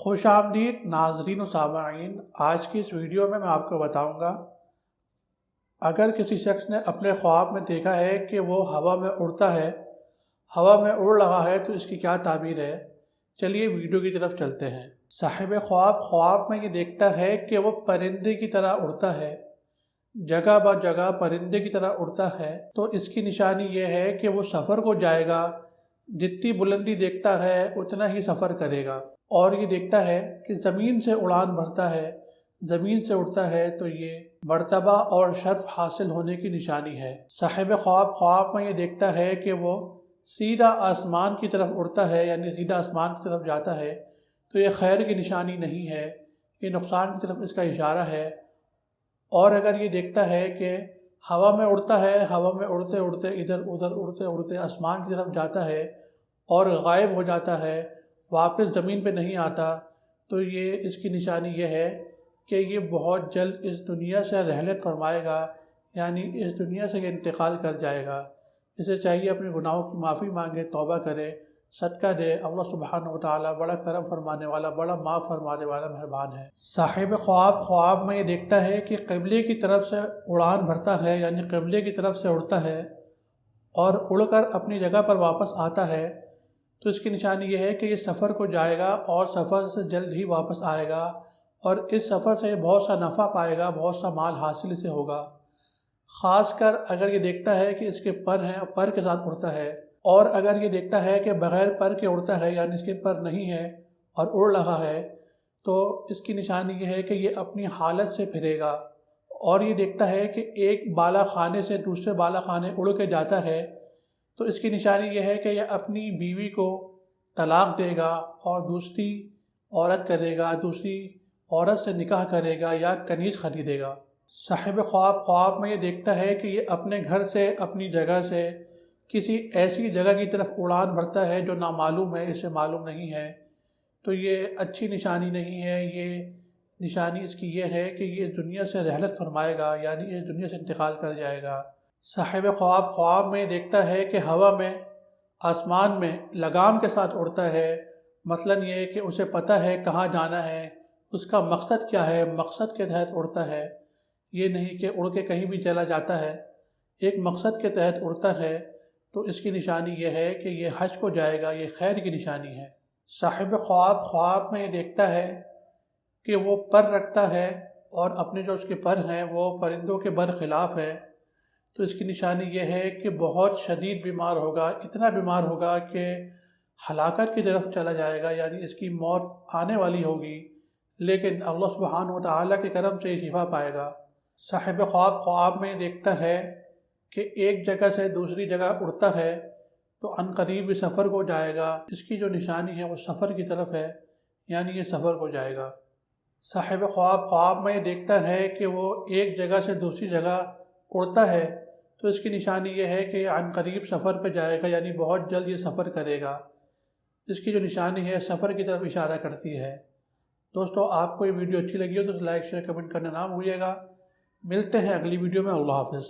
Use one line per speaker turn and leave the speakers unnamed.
خوش آمدید ناظرین و سامعین، آج کی اس ویڈیو میں آپ کو بتاؤں گا اگر کسی شخص نے اپنے خواب میں دیکھا ہے کہ وہ ہوا میں اڑتا ہے، ہوا میں اڑ رہا ہے تو اس کی کیا تعبیر ہے۔ چلیے ویڈیو کی طرف چلتے ہیں۔ صاحب خواب میں یہ دیکھتا ہے کہ وہ پرندے کی طرح اڑتا ہے، جگہ با جگہ پرندے کی طرح اڑتا ہے، تو اس کی نشانی یہ ہے کہ وہ سفر کو جائے گا، جتنی بلندی دیکھتا ہے اتنا ہی سفر کرے گا۔ اور یہ دیکھتا ہے کہ زمین سے اڑان بھرتا ہے، زمین سے اڑتا ہے تو یہ مرتبہ اور شرف حاصل ہونے کی نشانی ہے۔ صاحب خواب میں یہ دیکھتا ہے کہ وہ سیدھا آسمان کی طرف اڑتا ہے، یعنی سیدھا آسمان کی طرف جاتا ہے، تو یہ خیر کی نشانی نہیں ہے، یہ نقصان کی طرف اس کا اشارہ ہے۔ اور اگر یہ دیکھتا ہے کہ ہوا میں اڑتا ہے، ہوا میں اڑتے اڑتے ادھر ادھر اڑتے اڑتے آسمان کی طرف جاتا ہے اور غائب ہو جاتا ہے، واپس زمین پہ نہیں آتا، تو یہ اس کی نشانی یہ ہے کہ یہ بہت جلد اس دنیا سے رحلت فرمائے گا، یعنی اس دنیا سے یہ انتقال کر جائے گا۔ اسے چاہیے اپنے گناہوں کی معافی مانگے، توبہ کرے، صدقہ دے۔ اللہ سبحانہ وتعالی بڑا کرم فرمانے والا، بڑا معاف فرمانے والا مہربان ہے۔ صاحب خواب میں یہ دیکھتا ہے کہ قبلے کی طرف سے اڑان بھرتا ہے، یعنی قبلے کی طرف سے اڑتا ہے اور اڑ کر اپنی جگہ پر واپس آتا ہے، تو اس کی نشانی یہ ہے کہ یہ سفر کو جائے گا اور سفر سے جلد ہی واپس آئے گا، اور اس سفر سے بہت سا نفع پائے گا، بہت سا مال حاصل اسے ہوگا۔ خاص کر اگر یہ دیکھتا ہے کہ اس کے پر ہیں، پر کے ساتھ اڑتا ہے، اور اگر یہ دیکھتا ہے کہ بغیر پر کے اڑتا ہے، یعنی اس کے پر نہیں ہے اور اڑ رہا ہے، تو اس کی نشانی یہ ہے کہ یہ اپنی حالت سے پھرے گا۔ اور یہ دیکھتا ہے کہ ایک بالا خانے سے دوسرے بالا خانے اڑ کے جاتا ہے، تو اس کی نشانی یہ ہے کہ یہ اپنی بیوی کو طلاق دے گا اور دوسری عورت کرے گا، دوسری عورت سے نکاح کرے گا یا کنیز خریدے گا۔ صاحب خواب میں یہ دیکھتا ہے کہ یہ اپنے گھر سے، اپنی جگہ سے کسی ایسی جگہ کی طرف اڑان بھرتا ہے جو نامعلوم ہے، اسے معلوم نہیں ہے، تو یہ اچھی نشانی نہیں ہے۔ یہ نشانی اس کی یہ ہے کہ یہ دنیا سے رحلت فرمائے گا، یعنی اس دنیا سے انتقال کر جائے گا۔ صاحب خواب میں دیکھتا ہے کہ ہوا میں، آسمان میں لگام کے ساتھ اڑتا ہے، مثلاً یہ کہ اسے پتہ ہے کہاں جانا ہے، اس کا مقصد کیا ہے، مقصد کے تحت اڑتا ہے، یہ نہیں کہ اڑ کے کہیں بھی چلا جاتا ہے، ایک مقصد کے تحت اڑتا ہے، تو اس کی نشانی یہ ہے کہ یہ حج کو جائے گا، یہ خیر کی نشانی ہے۔ صاحب خواب میں یہ دیکھتا ہے کہ وہ پر رکھتا ہے اور اپنے جو اس کے پر ہیں وہ پرندوں کے برخلاف ہے، تو اس کی نشانی یہ ہے کہ بہت شدید بیمار ہوگا، اتنا بیمار ہوگا کہ ہلاکت کی طرف چلا جائے گا، یعنی اس کی موت آنے والی ہوگی، لیکن اللہ سبحانہ وتعالی کے کرم سے یہ شفا پائے گا۔ صاحب خواب میں دیکھتا ہے کہ ایک جگہ سے دوسری جگہ اڑتا ہے، تو عن قریب سفر کو جائے گا، اس کی جو نشانی ہے وہ سفر کی طرف ہے، یعنی یہ سفر کو جائے گا۔ صاحب خواب میں یہ دیکھتا ہے کہ وہ ایک جگہ سے دوسری جگہ اڑتا ہے، تو اس کی نشانی یہ ہے کہ یہ عن قریب سفر پہ جائے گا، یعنی بہت جلد یہ سفر کرے گا۔ اس کی جو نشانی ہے سفر کی طرف اشارہ کرتی ہے۔ دوستو، آپ کو یہ ویڈیو اچھی لگی ہو تو لائک شیئر کمنٹ کرنا نہ بھولیے گا۔ ملتے ہیں اگلی ویڈیو میں۔ اللہ حافظ۔